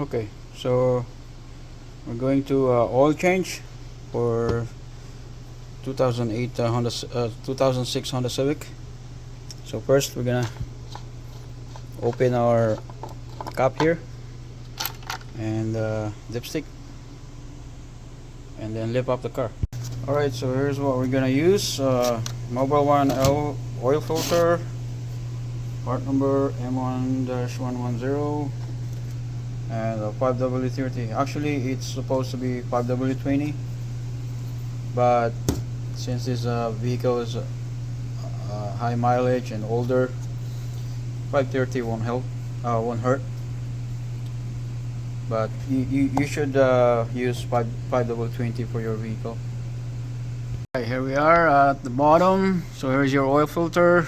Okay, so we're going to oil change for 2008 2006 Honda Civic. So first we're gonna open our cap here and dipstick, and then lift up the car. Alright, so here's what we're gonna use. Mobile 1L oil filter, part number M1-110, and 5W30. Actually it's supposed to be 5W20, but since this vehicle is high mileage and older, 530 won't hurt, but you should use 5W20 for your vehicle. Right, here we are at the bottom. So here's your oil filter,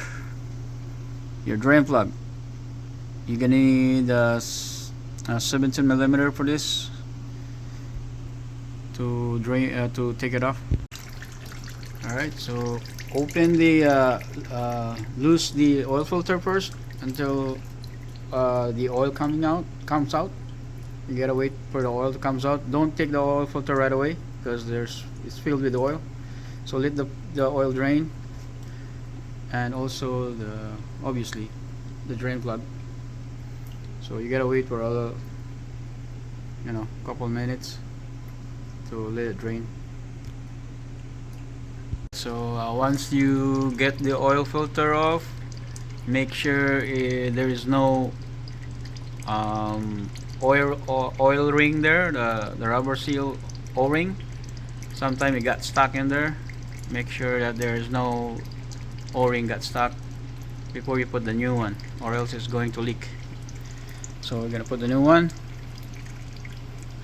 your drain plug. You're gonna need a 17mm for this to drain to take it off. Alright, so open the loose the oil filter first until the oil comes out. You gotta wait for the oil to comes out. Don't take the oil filter right away because it's filled with oil. So let the oil drain, and also obviously the drain plug. So you gotta wait for a couple minutes to let it drain. So once you get the oil filter off, make sure there is no oil ring there, the rubber seal O-ring. Sometimes it got stuck in there. Make sure that there is no O-ring got stuck before you put the new one, or else it's going to leak. So we're gonna put the new one.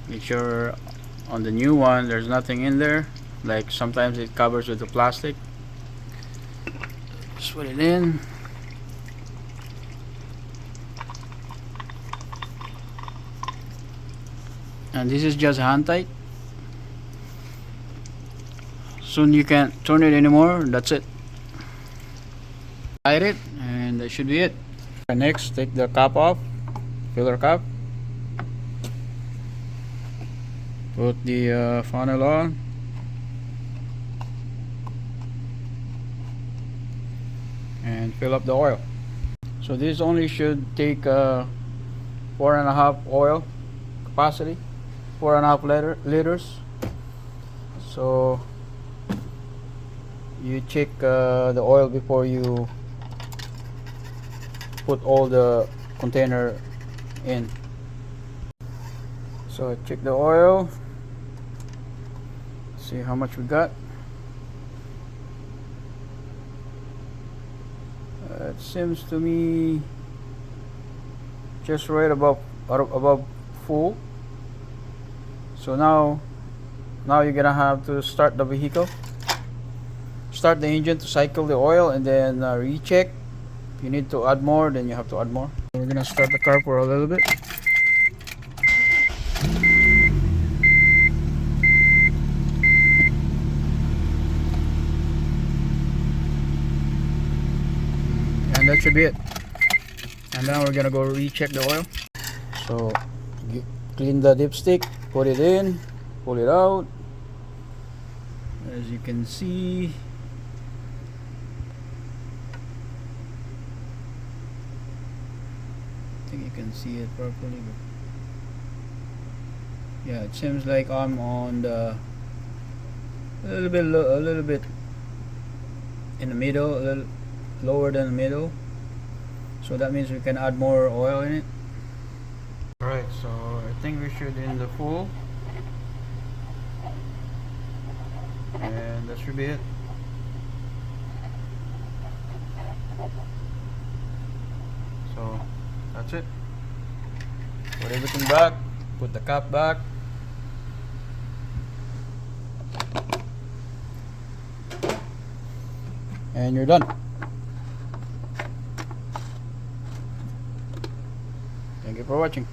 Make sure on the new one there's nothing in there, like sometimes it covers with the plastic. Just put it in. And this is just hand tight. Soon you can't turn it anymore. That's it. Tight it, and that should be it. Next, take the cap off, filler cap. Put the funnel on. And fill up the oil. So this only should take 4.5 oil capacity, 4.5 liters. So you check the oil before you put all the container in. So check the oil, see how much we got. It seems to me just right above full. So now you're gonna have to start the vehicle, start the engine to cycle the oil, and then recheck. If you need to add more, then you have to add more. We're gonna start the car for a little bit. And that should be it. And now we're gonna go recheck the oil. So clean the dipstick, put it in, pull it out. As you can see, I think you can see it properly, but yeah, it seems like I'm on a little bit in the middle, a little lower than the middle. So that means we can add more oil in it. Alright, so I think we should in the full, and that should be it. So that's it. Put everything back, put the cap back. And you're done. Thank you for watching.